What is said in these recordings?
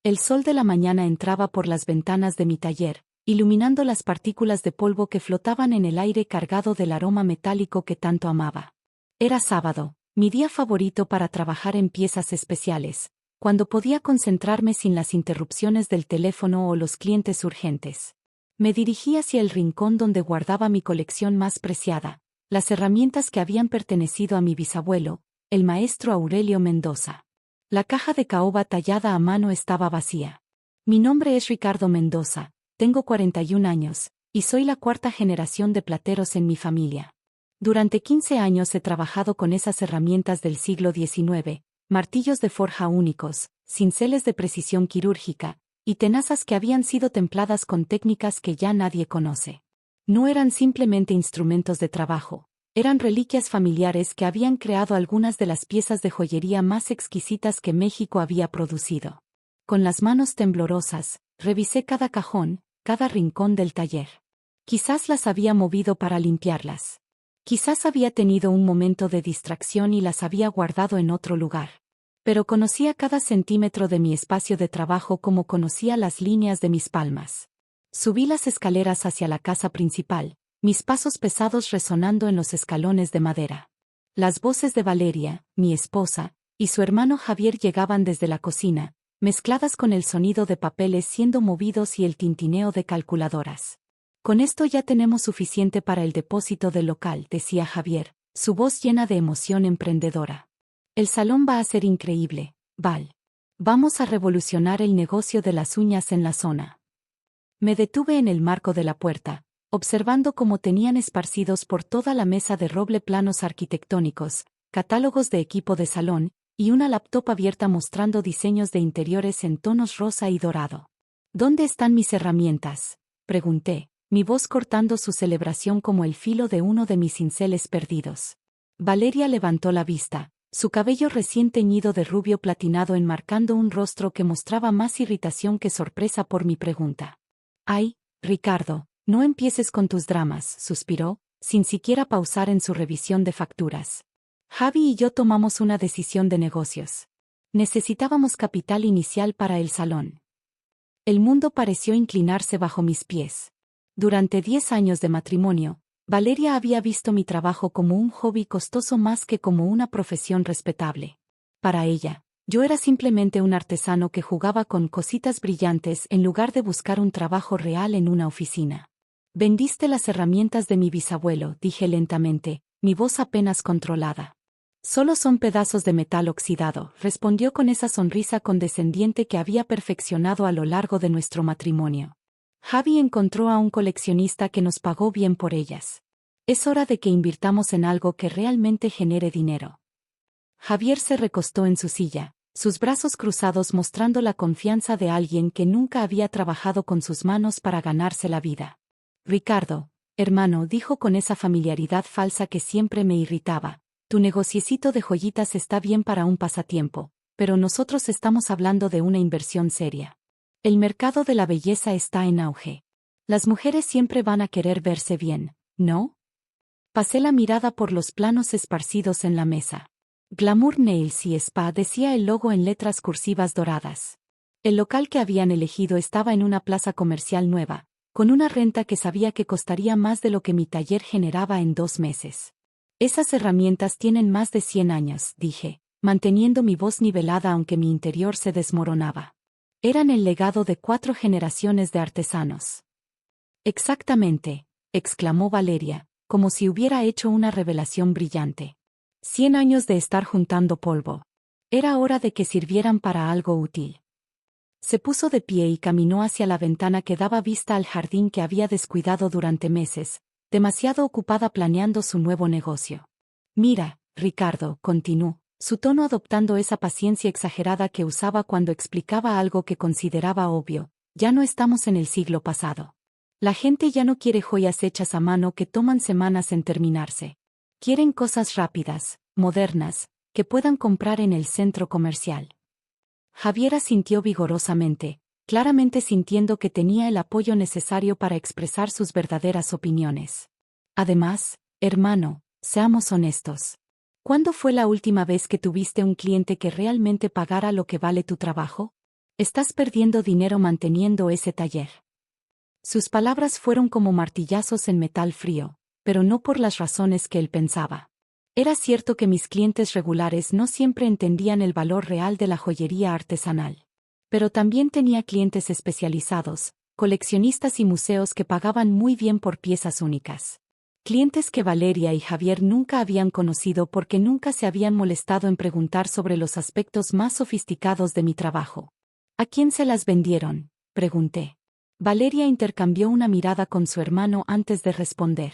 El sol de la mañana entraba por las ventanas de mi taller, iluminando las partículas de polvo que flotaban en el aire cargado del aroma metálico que tanto amaba. Era sábado, mi día favorito para trabajar en piezas especiales, cuando podía concentrarme sin las interrupciones del teléfono o los clientes urgentes. Me dirigí hacia el rincón donde guardaba mi colección más preciada, las herramientas que habían pertenecido a mi bisabuelo, el maestro Aurelio Mendoza. La caja de caoba tallada a mano estaba vacía. Mi nombre es Ricardo Mendoza, tengo 41 años, y soy la cuarta generación de plateros en mi familia. Durante 15 años he trabajado con esas herramientas del siglo XIX, martillos de forja únicos, cinceles de precisión quirúrgica, y tenazas que habían sido templadas con técnicas que ya nadie conoce. No eran simplemente instrumentos de trabajo, eran reliquias familiares que habían creado algunas de las piezas de joyería más exquisitas que México había producido. Con las manos temblorosas, revisé cada cajón, cada rincón del taller. Quizás las había movido para limpiarlas. Quizás había tenido un momento de distracción y las había guardado en otro lugar. Pero conocía cada centímetro de mi espacio de trabajo como conocía las líneas de mis palmas. Subí las escaleras hacia la casa principal, mis pasos pesados resonando en los escalones de madera. Las voces de Valeria, mi esposa, y su hermano Javier llegaban desde la cocina, mezcladas con el sonido de papeles siendo movidos y el tintineo de calculadoras. Con esto ya tenemos suficiente para el depósito del local, decía Javier, su voz llena de emoción emprendedora. El salón va a ser increíble, Val. Vamos a revolucionar el negocio de las uñas en la zona. Me detuve en el marco de la puerta, observando cómo tenían esparcidos por toda la mesa de roble planos arquitectónicos, catálogos de equipo de salón, y una laptop abierta mostrando diseños de interiores en tonos rosa y dorado. ¿Dónde están mis herramientas?, pregunté, mi voz cortando su celebración como el filo de uno de mis cinceles perdidos. Valeria levantó la vista, su cabello recién teñido de rubio platinado enmarcando un rostro que mostraba más irritación que sorpresa por mi pregunta. «Ay, Ricardo, no empieces con tus dramas», suspiró, sin siquiera pausar en su revisión de facturas. Javi y yo tomamos una decisión de negocios. Necesitábamos capital inicial para el salón. El mundo pareció inclinarse bajo mis pies. Durante 10 años de matrimonio, Valeria había visto mi trabajo como un hobby costoso más que como una profesión respetable. Para ella, yo era simplemente un artesano que jugaba con cositas brillantes en lugar de buscar un trabajo real en una oficina. «Vendiste las herramientas de mi bisabuelo», dije lentamente, mi voz apenas controlada. «Solo son pedazos de metal oxidado», respondió con esa sonrisa condescendiente que había perfeccionado a lo largo de nuestro matrimonio. «Javi encontró a un coleccionista que nos pagó bien por ellas. Es hora de que invirtamos en algo que realmente genere dinero». Javier se recostó en su silla, sus brazos cruzados mostrando la confianza de alguien que nunca había trabajado con sus manos para ganarse la vida. «Ricardo, hermano», dijo con esa familiaridad falsa que siempre me irritaba, «tu negociecito de joyitas está bien para un pasatiempo, pero nosotros estamos hablando de una inversión seria. El mercado de la belleza está en auge. Las mujeres siempre van a querer verse bien, ¿no?». Pasé la mirada por los planos esparcidos en la mesa. Glamour Nails y Spa decía el logo en letras cursivas doradas. El local que habían elegido estaba en una plaza comercial nueva, con una renta que sabía que costaría más de lo que mi taller generaba en 2 meses. «Esas herramientas tienen más de 100 años», dije, manteniendo mi voz nivelada aunque mi interior se desmoronaba. Eran el legado de 4 generaciones de artesanos. «Exactamente», exclamó Valeria, como si hubiera hecho una revelación brillante. 100 años de estar juntando polvo. Era hora de que sirvieran para algo útil. Se puso de pie y caminó hacia la ventana que daba vista al jardín que había descuidado durante meses, demasiado ocupada planeando su nuevo negocio. «Mira, Ricardo», continuó, su tono adoptando esa paciencia exagerada que usaba cuando explicaba algo que consideraba obvio, «ya no estamos en el siglo pasado. La gente ya no quiere joyas hechas a mano que toman semanas en terminarse. Quieren cosas rápidas, modernas, que puedan comprar en el centro comercial». Javier asintió vigorosamente, claramente sintiendo que tenía el apoyo necesario para expresar sus verdaderas opiniones. «Además, hermano, seamos honestos. ¿Cuándo fue la última vez que tuviste un cliente que realmente pagara lo que vale tu trabajo? Estás perdiendo dinero manteniendo ese taller. Sus palabras fueron como martillazos en metal frío, pero no por las razones que él pensaba. Era cierto que mis clientes regulares no siempre entendían el valor real de la joyería artesanal. Pero también tenía clientes especializados, coleccionistas y museos que pagaban muy bien por piezas únicas. Clientes que Valeria y Javier nunca habían conocido porque nunca se habían molestado en preguntar sobre los aspectos más sofisticados de mi trabajo. ¿A quién se las vendieron?, pregunté. Valeria intercambió una mirada con su hermano antes de responder.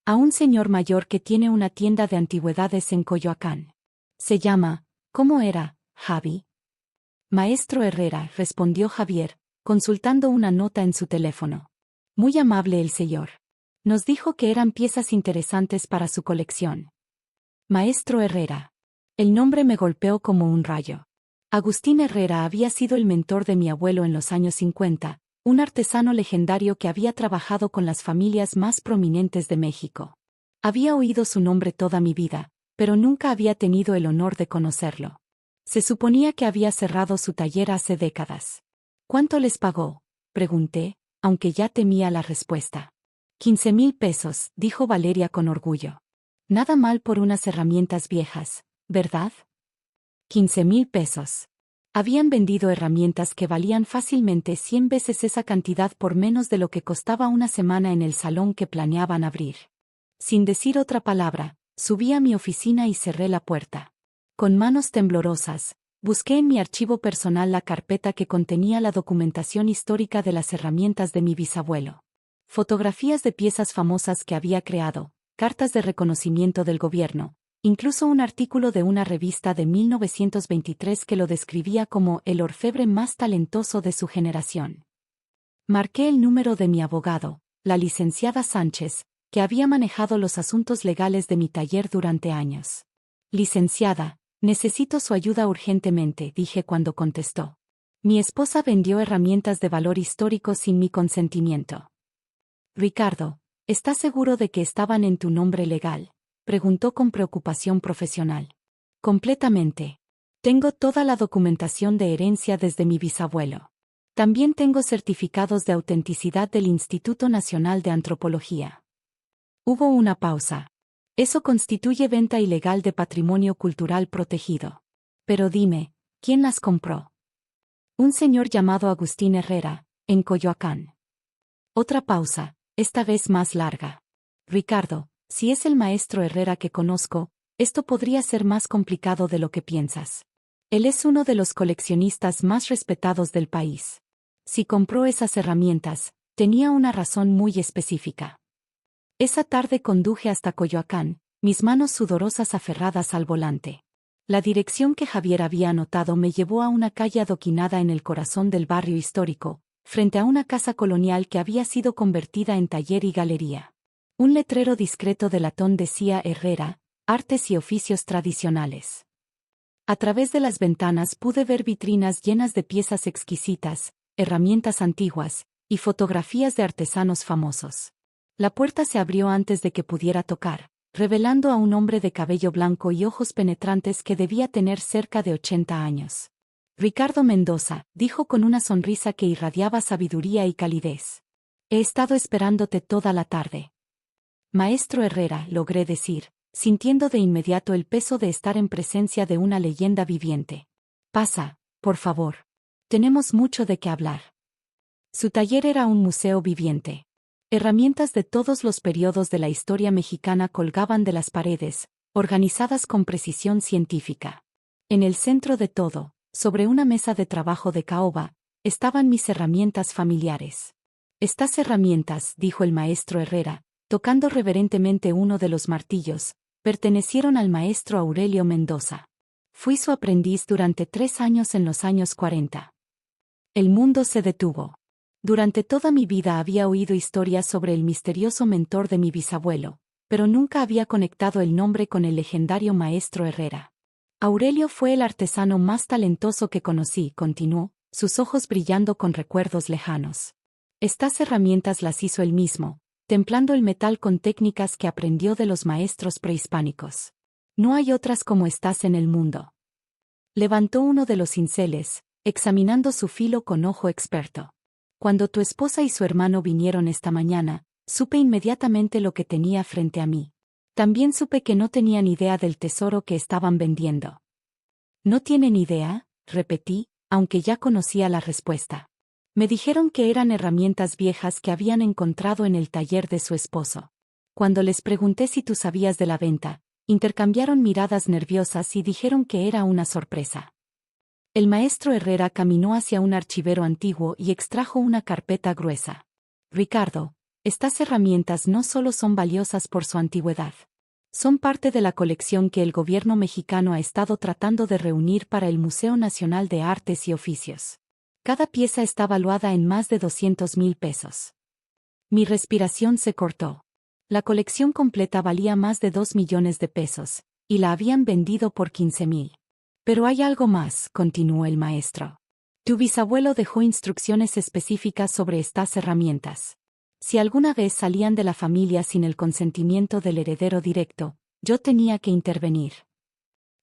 A un señor mayor que tiene una tienda de antigüedades en Coyoacán. Se llama, ¿cómo era, Javi? Maestro Herrera, respondió Javier, consultando una nota en su teléfono. Muy amable el señor. Nos dijo que eran piezas interesantes para su colección. Maestro Herrera. El nombre me golpeó como un rayo. Agustín Herrera había sido el mentor de mi abuelo en los años 50, un artesano legendario que había trabajado con las familias más prominentes de México. Había oído su nombre toda mi vida, pero nunca había tenido el honor de conocerlo. Se suponía que había cerrado su taller hace décadas. ¿Cuánto les pagó?, pregunté, aunque ya temía la respuesta. 15,000 pesos, dijo Valeria con orgullo. Nada mal por unas herramientas viejas, ¿verdad? 15,000 pesos. Habían vendido herramientas que valían fácilmente 100 veces esa cantidad por menos de lo que costaba una semana en el salón que planeaban abrir. Sin decir otra palabra, subí a mi oficina y cerré la puerta. Con manos temblorosas, busqué en mi archivo personal la carpeta que contenía la documentación histórica de las herramientas de mi bisabuelo. Fotografías de piezas famosas que había creado, cartas de reconocimiento del gobierno, incluso un artículo de una revista de 1923 que lo describía como el orfebre más talentoso de su generación. Marqué el número de mi abogado, la licenciada Sánchez, que había manejado los asuntos legales de mi taller durante años. Licenciada, necesito su ayuda urgentemente, dije cuando contestó. Mi esposa vendió herramientas de valor histórico sin mi consentimiento. Ricardo, ¿estás seguro de que estaban en tu nombre legal?, preguntó con preocupación profesional. Completamente. Tengo toda la documentación de herencia desde mi bisabuelo. También tengo certificados de autenticidad del Instituto Nacional de Antropología. Hubo una pausa. Eso constituye venta ilegal de patrimonio cultural protegido. Pero dime, ¿quién las compró? Un señor llamado Agustín Herrera, en Coyoacán. Otra pausa, esta vez más larga. Ricardo, si es el maestro Herrera que conozco, esto podría ser más complicado de lo que piensas. Él es uno de los coleccionistas más respetados del país. Si compró esas herramientas, tenía una razón muy específica. Esa tarde conduje hasta Coyoacán, mis manos sudorosas aferradas al volante. La dirección que Javier había anotado me llevó a una calle adoquinada en el corazón del barrio histórico, frente a una casa colonial que había sido convertida en taller y galería. Un letrero discreto de latón decía Herrera, Artes y Oficios Tradicionales. A través de las ventanas pude ver vitrinas llenas de piezas exquisitas, herramientas antiguas, y fotografías de artesanos famosos. La puerta se abrió antes de que pudiera tocar, revelando a un hombre de cabello blanco y ojos penetrantes que debía tener cerca de 80 años. Ricardo Mendoza, dijo con una sonrisa que irradiaba sabiduría y calidez. He estado esperándote toda la tarde. Maestro Herrera, logré decir, sintiendo de inmediato el peso de estar en presencia de una leyenda viviente. Pasa, por favor. Tenemos mucho de qué hablar. Su taller era un museo viviente. Herramientas de todos los periodos de la historia mexicana colgaban de las paredes, organizadas con precisión científica. En el centro de todo, sobre una mesa de trabajo de caoba, estaban mis herramientas familiares. Estas herramientas, dijo el maestro Herrera, tocando reverentemente uno de los martillos, pertenecieron al maestro Aurelio Mendoza. Fui su aprendiz durante 3 años en los años 40. El mundo se detuvo. Durante toda mi vida había oído historias sobre el misterioso mentor de mi bisabuelo, pero nunca había conectado el nombre con el legendario maestro Herrera. Aurelio fue el artesano más talentoso que conocí, continuó, sus ojos brillando con recuerdos lejanos. Estas herramientas las hizo él mismo, templando el metal con técnicas que aprendió de los maestros prehispánicos. No hay otras como estas en el mundo. Levantó uno de los cinceles, examinando su filo con ojo experto. Cuando tu esposa y su hermano vinieron esta mañana, supe inmediatamente lo que tenía frente a mí. También supe que no tenían idea del tesoro que estaban vendiendo. ¿No tienen idea?, repetí, aunque ya conocía la respuesta. Me dijeron que eran herramientas viejas que habían encontrado en el taller de su esposo. Cuando les pregunté si tú sabías de la venta, intercambiaron miradas nerviosas y dijeron que era una sorpresa. El maestro Herrera caminó hacia un archivero antiguo y extrajo una carpeta gruesa. Ricardo, estas herramientas no solo son valiosas por su antigüedad. Son parte de la colección que el gobierno mexicano ha estado tratando de reunir para el Museo Nacional de Artes y Oficios. Cada pieza está valuada en más de 200,000 pesos. Mi respiración se cortó. La colección completa valía más de 2 millones de pesos, y la habían vendido por 15,000. Pero hay algo más, continuó el maestro. Tu bisabuelo dejó instrucciones específicas sobre estas herramientas. Si alguna vez salían de la familia sin el consentimiento del heredero directo, yo tenía que intervenir.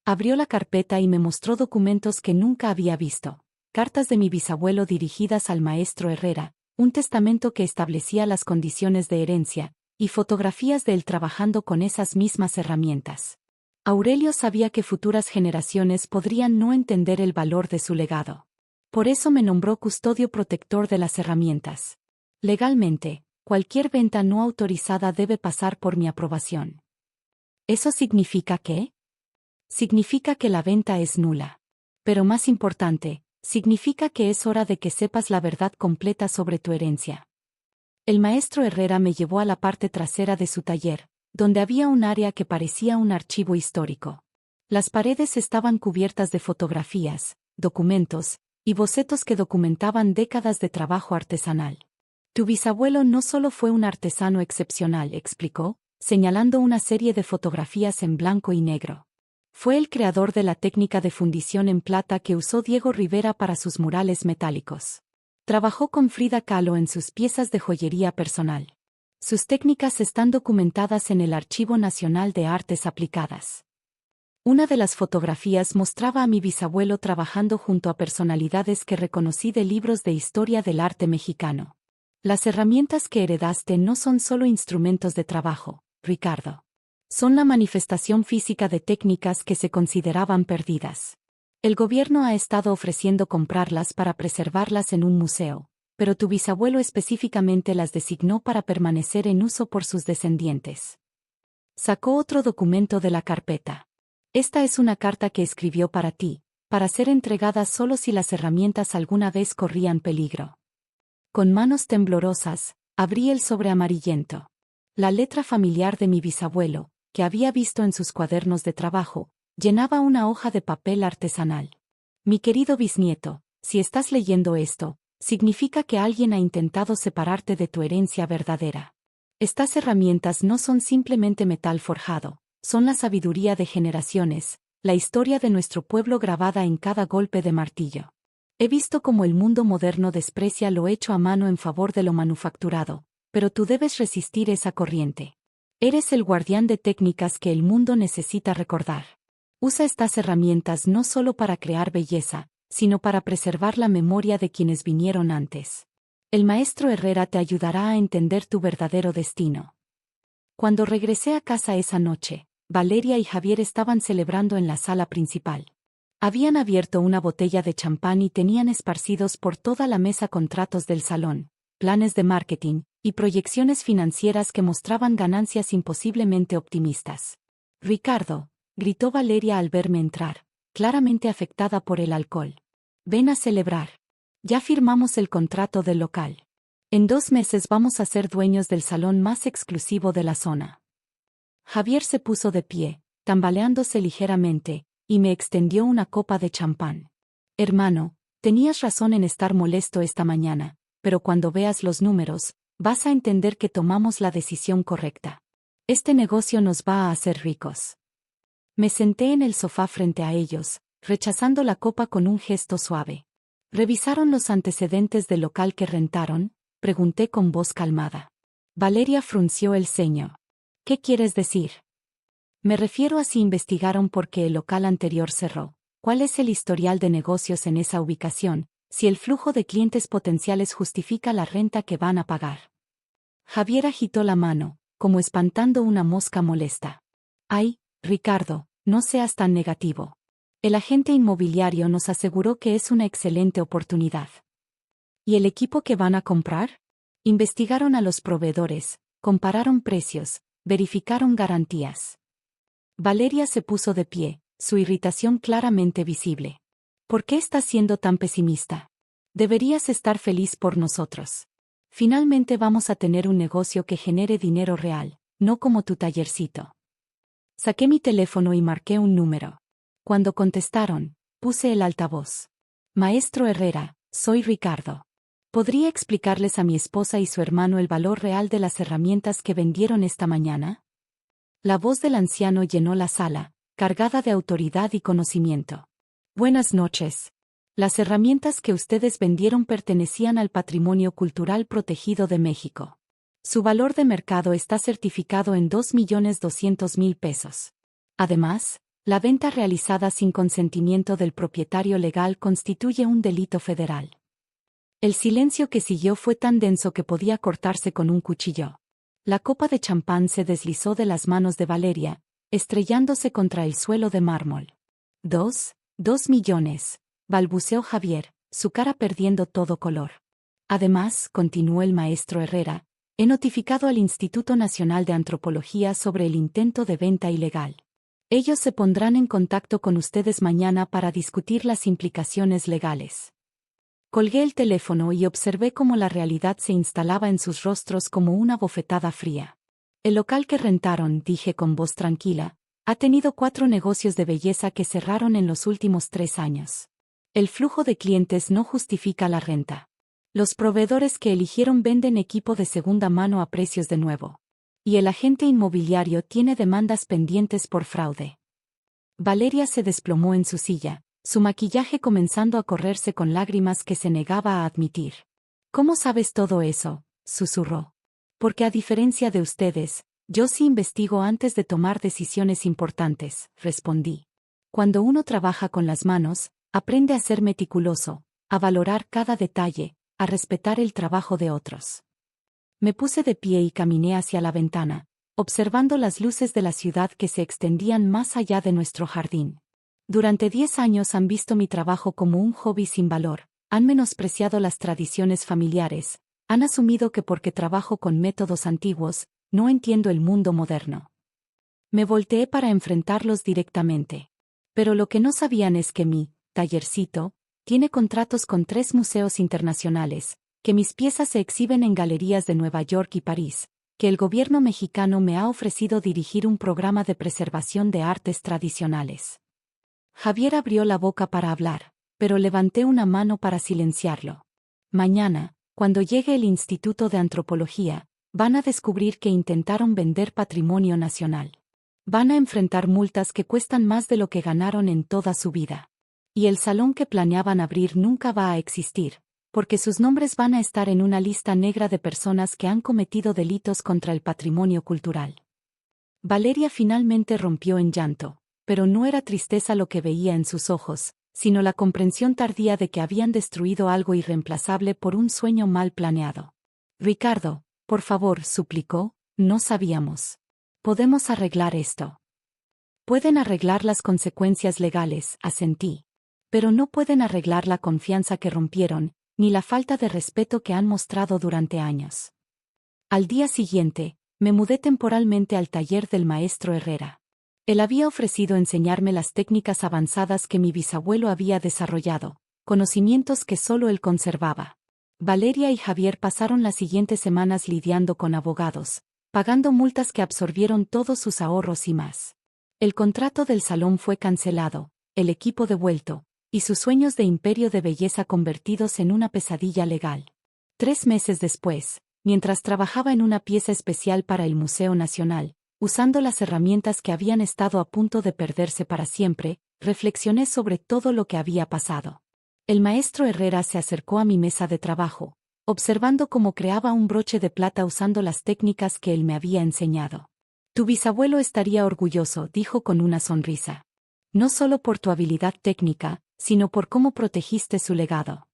Abrió la carpeta y me mostró documentos que nunca había visto. Cartas de mi bisabuelo dirigidas al maestro Herrera, un testamento que establecía las condiciones de herencia, y fotografías de él trabajando con esas mismas herramientas. Aurelio sabía que futuras generaciones podrían no entender el valor de su legado. Por eso me nombró custodio protector de las herramientas. Legalmente, cualquier venta no autorizada debe pasar por mi aprobación. ¿Eso significa qué? Significa que la venta es nula. Pero más importante, significa que es hora de que sepas la verdad completa sobre tu herencia. El maestro Herrera me llevó a la parte trasera de su taller, donde había un área que parecía un archivo histórico. Las paredes estaban cubiertas de fotografías, documentos y bocetos que documentaban décadas de trabajo artesanal. Tu bisabuelo no solo fue un artesano excepcional, explicó, señalando una serie de fotografías en blanco y negro. Fue el creador de la técnica de fundición en plata que usó Diego Rivera para sus murales metálicos. Trabajó con Frida Kahlo en sus piezas de joyería personal. Sus técnicas están documentadas en el Archivo Nacional de Artes Aplicadas. Una de las fotografías mostraba a mi bisabuelo trabajando junto a personalidades que reconocí de libros de historia del arte mexicano. Las herramientas que heredaste no son solo instrumentos de trabajo, Ricardo. Son la manifestación física de técnicas que se consideraban perdidas. El gobierno ha estado ofreciendo comprarlas para preservarlas en un museo, pero tu bisabuelo específicamente las designó para permanecer en uso por sus descendientes. Sacó otro documento de la carpeta. Esta es una carta que escribió para ti, para ser entregada solo si las herramientas alguna vez corrían peligro. Con manos temblorosas, abrí el sobre amarillento. La letra familiar de mi bisabuelo, que había visto en sus cuadernos de trabajo, llenaba una hoja de papel artesanal. Mi querido bisnieto, si estás leyendo esto, significa que alguien ha intentado separarte de tu herencia verdadera. Estas herramientas no son simplemente metal forjado, son la sabiduría de generaciones, la historia de nuestro pueblo grabada en cada golpe de martillo. He visto cómo el mundo moderno desprecia lo hecho a mano en favor de lo manufacturado, pero tú debes resistir esa corriente. Eres el guardián de técnicas que el mundo necesita recordar. Usa estas herramientas no solo para crear belleza, sino para preservar la memoria de quienes vinieron antes. El maestro Herrera te ayudará a entender tu verdadero destino. Cuando regresé a casa esa noche, Valeria y Javier estaban celebrando en la sala principal. Habían abierto una botella de champán y tenían esparcidos por toda la mesa contratos del salón, planes de marketing y proyecciones financieras que mostraban ganancias imposiblemente optimistas. Ricardo, gritó Valeria al verme entrar, claramente afectada por el alcohol. Ven a celebrar. Ya firmamos el contrato del local. En 2 meses vamos a ser dueños del salón más exclusivo de la zona. Javier se puso de pie, tambaleándose ligeramente, y me extendió una copa de champán. Hermano, tenías razón en estar molesto esta mañana, pero cuando veas los números, vas a entender que tomamos la decisión correcta. Este negocio nos va a hacer ricos. Me senté en el sofá frente a ellos, rechazando la copa con un gesto suave. ¿Revisaron los antecedentes del local que rentaron?, pregunté con voz calmada. Valeria frunció el ceño. ¿Qué quieres decir? Me refiero a si investigaron por qué el local anterior cerró. ¿Cuál es el historial de negocios en esa ubicación, si el flujo de clientes potenciales justifica la renta que van a pagar? Javier agitó la mano, como espantando una mosca molesta. Ay, Ricardo, no seas tan negativo. El agente inmobiliario nos aseguró que es una excelente oportunidad. ¿Y el equipo que van a comprar? Investigaron a los proveedores, compararon precios, verificaron garantías. Valeria se puso de pie, su irritación claramente visible. ¿Por qué estás siendo tan pesimista? Deberías estar feliz por nosotros. Finalmente vamos a tener un negocio que genere dinero real, no como tu tallercito. Saqué mi teléfono y marqué un número. Cuando contestaron, puse el altavoz. Maestro Herrera, soy Ricardo. ¿Podría explicarles a mi esposa y su hermano el valor real de las herramientas que vendieron esta mañana? La voz del anciano llenó la sala, cargada de autoridad y conocimiento. Buenas noches. Las herramientas que ustedes vendieron pertenecían al patrimonio cultural protegido de México. Su valor de mercado está certificado en 2.200.000 pesos. Además, la venta realizada sin consentimiento del propietario legal constituye un delito federal. El silencio que siguió fue tan denso que podía cortarse con un cuchillo. La copa de champán se deslizó de las manos de Valeria, estrellándose contra el suelo de mármol. 2 millones, balbuceó Javier, su cara perdiendo todo color. Además, continuó el maestro Herrera, he notificado al Instituto Nacional de Antropología sobre el intento de venta ilegal. Ellos se pondrán en contacto con ustedes mañana para discutir las implicaciones legales. Colgué el teléfono y observé cómo la realidad se instalaba en sus rostros como una bofetada fría. El local que rentaron, dije con voz tranquila, ha tenido 4 negocios de belleza que cerraron en los últimos 3 años. El flujo de clientes no justifica la renta. Los proveedores que eligieron venden equipo de segunda mano a precios de nuevo. Y el agente inmobiliario tiene demandas pendientes por fraude. Valeria se desplomó en su silla, su maquillaje comenzando a correrse con lágrimas que se negaba a admitir. ¿Cómo sabes todo eso?, susurró. Porque a diferencia de ustedes, yo sí investigo antes de tomar decisiones importantes, respondí. Cuando uno trabaja con las manos, aprende a ser meticuloso, a valorar cada detalle, a respetar el trabajo de otros. Me puse de pie y caminé hacia la ventana, observando las luces de la ciudad que se extendían más allá de nuestro jardín. Durante 10 años han visto mi trabajo como un hobby sin valor, han menospreciado las tradiciones familiares, han asumido que porque trabajo con métodos antiguos, no entiendo el mundo moderno. Me volteé para enfrentarlos directamente. Pero lo que no sabían es que mi tallercito tiene contratos con 3 museos internacionales, que mis piezas se exhiben en galerías de Nueva York y París, que el gobierno mexicano me ha ofrecido dirigir un programa de preservación de artes tradicionales. Javier abrió la boca para hablar, pero levanté una mano para silenciarlo. Mañana, cuando llegue el Instituto de Antropología, van a descubrir que intentaron vender patrimonio nacional. Van a enfrentar multas que cuestan más de lo que ganaron en toda su vida. Y el salón que planeaban abrir nunca va a existir, porque sus nombres van a estar en una lista negra de personas que han cometido delitos contra el patrimonio cultural. Valeria finalmente rompió en llanto, pero no era tristeza lo que veía en sus ojos, sino la comprensión tardía de que habían destruido algo irreemplazable por un sueño mal planeado. Ricardo, por favor, suplicó, no sabíamos. Podemos arreglar esto. Pueden arreglar las consecuencias legales, asentí. Pero no pueden arreglar la confianza que rompieron, ni la falta de respeto que han mostrado durante años. Al día siguiente, me mudé temporalmente al taller del maestro Herrera. Él había ofrecido enseñarme las técnicas avanzadas que mi bisabuelo había desarrollado, conocimientos que solo él conservaba. Valeria y Javier pasaron las siguientes semanas lidiando con abogados, pagando multas que absorbieron todos sus ahorros y más. El contrato del salón fue cancelado, el equipo devuelto, y sus sueños de imperio de belleza convertidos en una pesadilla legal. 3 meses después, mientras trabajaba en una pieza especial para el Museo Nacional, usando las herramientas que habían estado a punto de perderse para siempre, reflexioné sobre todo lo que había pasado. El maestro Herrera se acercó a mi mesa de trabajo, observando cómo creaba un broche de plata usando las técnicas que él me había enseñado. Tu bisabuelo estaría orgulloso, dijo con una sonrisa. No solo por tu habilidad técnica, sino por cómo protegiste su legado.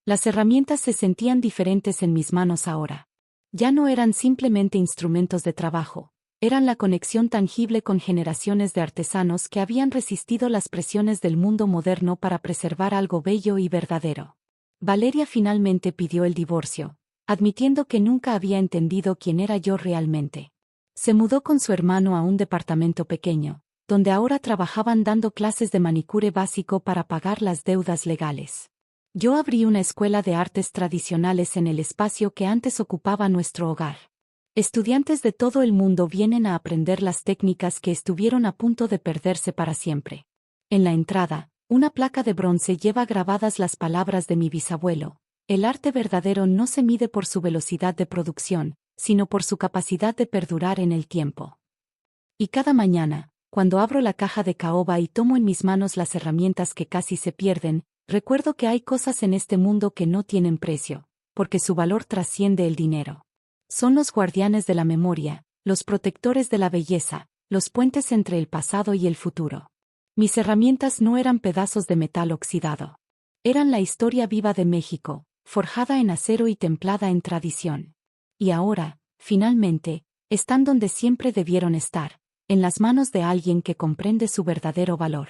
Las herramientas se sentían diferentes en mis manos ahora. Ya no eran simplemente instrumentos de trabajo, eran la conexión tangible con generaciones de artesanos que habían resistido las presiones del mundo moderno para preservar algo bello y verdadero. Valeria finalmente pidió el divorcio, admitiendo que nunca había entendido quién era yo realmente. Se mudó con su hermano a un departamento pequeño, donde ahora trabajaban dando clases de manicure básico para pagar las deudas legales. Yo abrí una escuela de artes tradicionales en el espacio que antes ocupaba nuestro hogar. Estudiantes de todo el mundo vienen a aprender las técnicas que estuvieron a punto de perderse para siempre. En la entrada, una placa de bronce lleva grabadas las palabras de mi bisabuelo: el arte verdadero no se mide por su velocidad de producción, sino por su capacidad de perdurar en el tiempo. Y cada mañana, cuando abro la caja de caoba y tomo en mis manos las herramientas que casi se pierden, recuerdo que hay cosas en este mundo que no tienen precio, porque su valor trasciende el dinero. Son los guardianes de la memoria, los protectores de la belleza, los puentes entre el pasado y el futuro. Mis herramientas no eran pedazos de metal oxidado. Eran la historia viva de México, forjada en acero y templada en tradición. Y ahora, finalmente, están donde siempre debieron estar, en las manos de alguien que comprende su verdadero valor.